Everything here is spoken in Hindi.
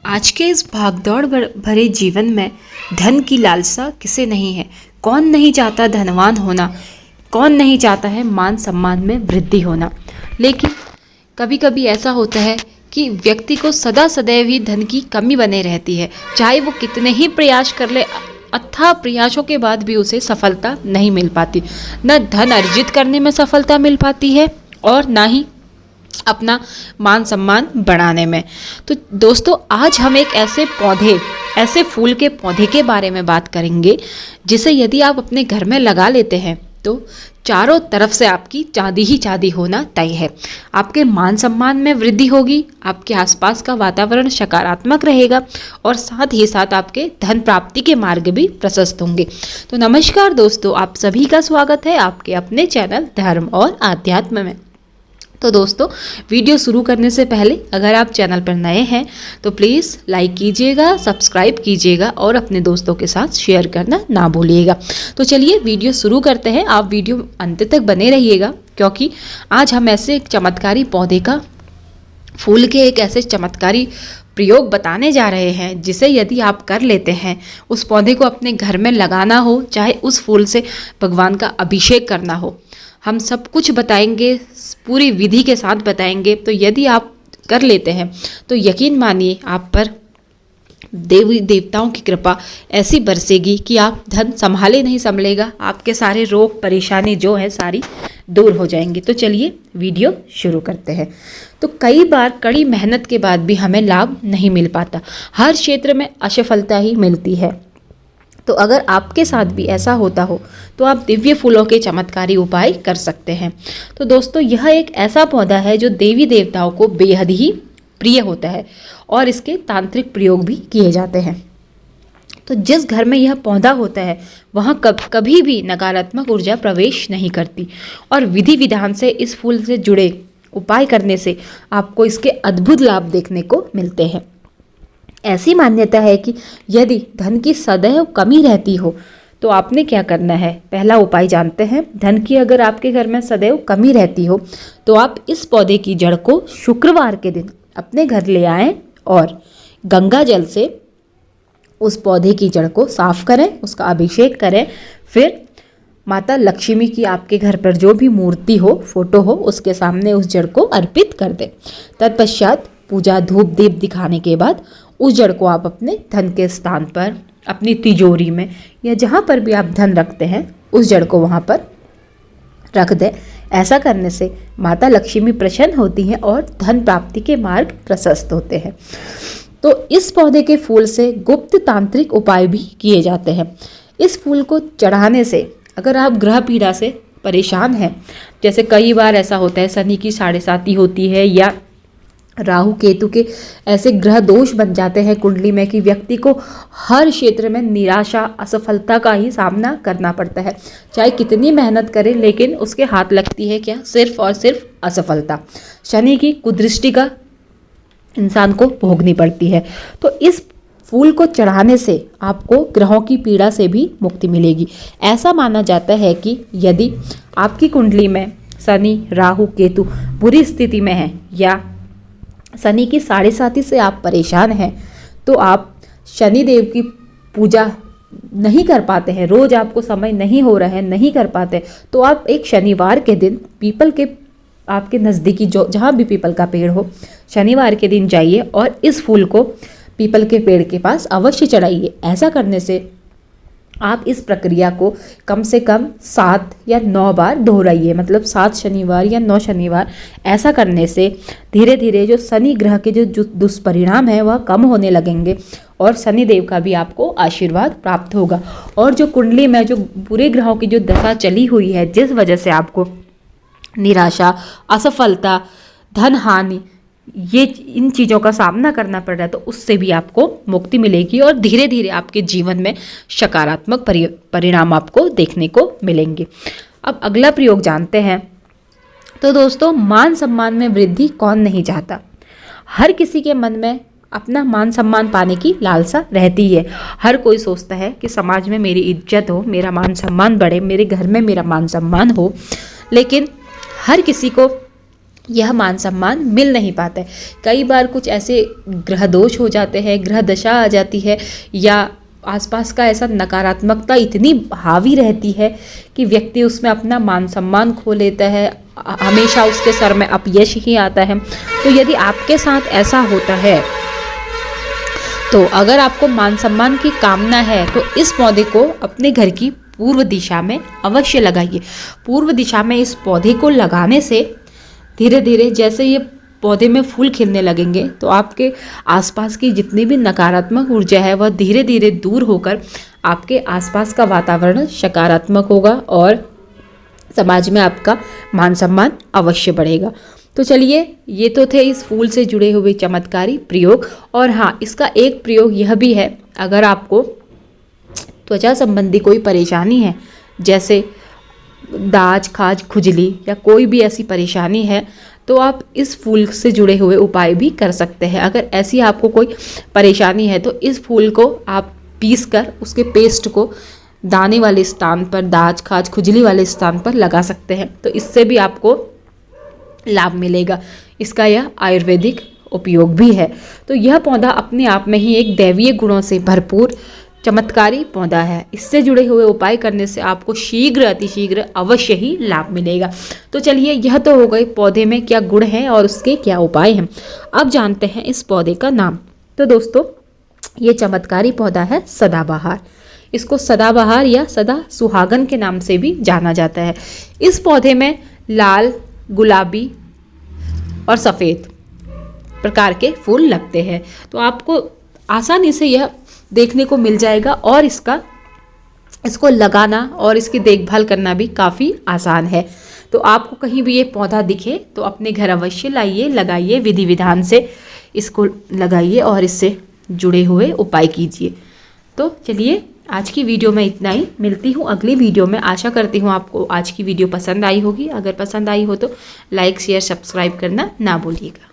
आज के इस भागदौड़ भरे जीवन में धन की लालसा किसे नहीं है। कौन नहीं चाहता धनवान होना, कौन नहीं चाहता है मान सम्मान में वृद्धि होना। लेकिन कभी कभी ऐसा होता है कि व्यक्ति को सदा सदैव ही धन की कमी बने रहती है। चाहे वो कितने ही प्रयास कर ले, अथाह प्रयासों के बाद भी उसे सफलता नहीं मिल पाती। न धन अर्जित करने में सफलता मिल पाती है और ना ही अपना मान सम्मान बढ़ाने में। तो दोस्तों, आज हम एक ऐसे फूल के पौधे के बारे में बात करेंगे जिसे यदि आप अपने घर में लगा लेते हैं तो चारों तरफ से आपकी चांदी ही चांदी होना तय है। आपके मान सम्मान में वृद्धि होगी, आपके आसपास का वातावरण सकारात्मक रहेगा और साथ ही साथ आपके धन प्राप्ति के मार्ग भी प्रशस्त होंगे। तो नमस्कार दोस्तों, आप सभी का स्वागत है आपके अपने चैनल धर्म और आध्यात्म में। तो दोस्तों, वीडियो शुरू करने से पहले अगर आप चैनल पर नए हैं तो प्लीज़ लाइक कीजिएगा, सब्सक्राइब कीजिएगा और अपने दोस्तों के साथ शेयर करना ना भूलिएगा। तो चलिए वीडियो शुरू करते हैं। आप वीडियो अंत तक बने रहिएगा क्योंकि आज हम ऐसे एक चमत्कारी पौधे का, फूल के एक ऐसे चमत्कारी प्रयोग बताने जा रहे हैं जिसे यदि आप कर लेते हैं, उस पौधे को अपने घर में लगाना हो, चाहे उस फूल से भगवान का अभिषेक करना हो, हम सब कुछ बताएंगे, पूरी विधि के साथ बताएंगे। तो यदि आप कर लेते हैं तो यकीन मानिए आप पर देवी देवताओं की कृपा ऐसी बरसेगी कि आप धन संभाले नहीं संभलेगा, आपके सारे रोग परेशानी जो है सारी दूर हो जाएंगी। तो चलिए वीडियो शुरू करते हैं। तो कई बार कड़ी मेहनत के बाद भी हमें लाभ नहीं मिल पाता, हर क्षेत्र में असफलता ही मिलती है। तो अगर आपके साथ भी ऐसा होता हो तो आप दिव्य फूलों के चमत्कारी उपाय कर सकते हैं। तो दोस्तों, यह एक ऐसा पौधा है जो देवी देवताओं को बेहद ही प्रिय होता है और इसके तांत्रिक प्रयोग भी किए जाते हैं। तो जिस घर में यह पौधा होता है वहाँ कभी भी नकारात्मक ऊर्जा प्रवेश नहीं करती और विधि विधान से इस फूल से जुड़े उपाय करने से आपको इसके अद्भुत लाभ देखने को मिलते हैं। ऐसी मान्यता है कि यदि धन की सदैव कमी रहती हो तो आपने क्या करना है। पहला उपाय जानते हैं। धन की अगर आपके घर में सदैव कमी रहती हो तो आप इस पौधे की जड़ को शुक्रवार के दिन अपने घर ले आएं और गंगा जल से उस पौधे की जड़ को साफ करें, उसका अभिषेक करें। फिर माता लक्ष्मी की आपके घर पर जो भी मूर्ति हो, फोटो हो, उसके सामने उस जड़ को अर्पित कर दें। तत्पश्चात पूजा धूप दीप दिखाने के बाद उस जड़ को आप अपने धन के स्थान पर, अपनी तिजोरी में या जहाँ पर भी आप धन रखते हैं उस जड़ को वहाँ पर रख दें। ऐसा करने से माता लक्ष्मी प्रसन्न होती हैं और धन प्राप्ति के मार्ग प्रशस्त होते हैं। तो इस पौधे के फूल से गुप्त तांत्रिक उपाय भी किए जाते हैं। इस फूल को चढ़ाने से अगर आप ग्रह पीड़ा से परेशान हैं, जैसे कई बार ऐसा होता है शनि की 7.5 होती है या राहु केतु के ऐसे ग्रह दोष बन जाते हैं कुंडली में कि व्यक्ति को हर क्षेत्र में निराशा, असफलता का ही सामना करना पड़ता है। चाहे कितनी मेहनत करे लेकिन उसके हाथ लगती है क्या, सिर्फ और सिर्फ असफलता। शनि की कुदृष्टि का इंसान को भोगनी पड़ती है। तो इस फूल को चढ़ाने से आपको ग्रहों की पीड़ा से भी मुक्ति मिलेगी। ऐसा माना जाता है कि यदि आपकी कुंडली में शनि, राहु, केतु बुरी स्थिति में है या शनि की 7.5 से आप परेशान हैं तो आप शनि देव की पूजा नहीं कर पाते हैं, रोज आपको समय नहीं हो रहा है, नहीं कर पाते, तो आप एक शनिवार के दिन पीपल के आपके नज़दीकी जो जहाँ भी पीपल का पेड़ हो, शनिवार के दिन जाइए और इस फूल को पीपल के पेड़ के पास अवश्य चढ़ाइए। ऐसा करने से आप इस प्रक्रिया को कम से कम 7 या 9 बार दोहराइए, मतलब 7 शनिवार या 9 शनिवार। ऐसा करने से धीरे धीरे जो शनि ग्रह के जो दुष्परिणाम है वह कम होने लगेंगे और शनि देव का भी आपको आशीर्वाद प्राप्त होगा। और जो कुंडली में जो बुरे ग्रहों की जो दशा चली हुई है, जिस वजह से आपको निराशा, असफलता, धन हानि, ये इन चीज़ों का सामना करना पड़ रहा है, तो उससे भी आपको मुक्ति मिलेगी और धीरे धीरे आपके जीवन में सकारात्मक परिणाम आपको देखने को मिलेंगे। अब अगला प्रयोग जानते हैं। तो दोस्तों, मान सम्मान में वृद्धि कौन नहीं चाहता। हर किसी के मन में अपना मान सम्मान पाने की लालसा रहती है। हर कोई सोचता है कि समाज में मेरी इज्जत हो, मेरा मान सम्मान बढ़े, मेरे घर में मेरा मान सम्मान हो। लेकिन हर किसी को यह मान सम्मान मिल नहीं पाता है। कई बार कुछ ऐसे ग्रह दोष हो जाते हैं, ग्रह दशा आ जाती है, या आसपास का ऐसा नकारात्मकता इतनी हावी रहती है कि व्यक्ति उसमें अपना मान सम्मान खो लेता है, हमेशा उसके सर में अपयश ही आता है। तो यदि आपके साथ ऐसा होता है, तो अगर आपको मान सम्मान की कामना है तो इस पौधे को अपने घर की पूर्व दिशा में अवश्य लगाइए। पूर्व दिशा में इस पौधे को लगाने से धीरे धीरे जैसे ये पौधे में फूल खिलने लगेंगे तो आपके आसपास की जितनी भी नकारात्मक ऊर्जा है वह धीरे धीरे दूर होकर आपके आसपास का वातावरण सकारात्मक होगा और समाज में आपका मान सम्मान अवश्य बढ़ेगा। तो चलिए, ये तो थे इस फूल से जुड़े हुए चमत्कारी प्रयोग। और हाँ, इसका एक प्रयोग यह भी है, अगर आपको त्वचा संबंधी कोई परेशानी है, जैसे दाज, खाज, खुजली या कोई भी ऐसी परेशानी है, तो आप इस फूल से जुड़े हुए उपाय भी कर सकते हैं। अगर ऐसी आपको कोई परेशानी है तो इस फूल को आप पीस कर उसके पेस्ट को दाने वाले स्थान पर, दाज, खाज, खुजली वाले स्थान पर लगा सकते हैं, तो इससे भी आपको लाभ मिलेगा। इसका यह आयुर्वेदिक उपयोग भी है। तो यह पौधा अपने आप में ही एक दैवीय गुणों से भरपूर चमत्कारी पौधा है। इससे जुड़े हुए उपाय करने से आपको शीघ्र अतिशीघ्र अवश्य ही लाभ मिलेगा। तो चलिए, यह तो हो गई पौधे में क्या गुण है और उसके क्या उपाय हैं। अब जानते हैं इस पौधे का नाम। तो दोस्तों, ये चमत्कारी पौधा है सदाबहार। इसको सदाबहार या सदा सुहागन के नाम से भी जाना जाता है। इस पौधे में लाल, गुलाबी और सफ़ेद प्रकार के फूल लगते हैं। तो आपको आसानी से यह देखने को मिल जाएगा और इसको लगाना और इसकी देखभाल करना भी काफ़ी आसान है। तो आपको कहीं भी ये पौधा दिखे तो अपने घर अवश्य लाइए, लगाइए, विधि विधान से इसको लगाइए और इससे जुड़े हुए उपाय कीजिए। तो चलिए, आज की वीडियो में इतना ही। मिलती हूँ अगली वीडियो में। आशा करती हूँ आपको आज की वीडियो पसंद आई होगी। अगर पसंद आई हो तो लाइक, शेयर, सब्सक्राइब करना ना भूलिएगा।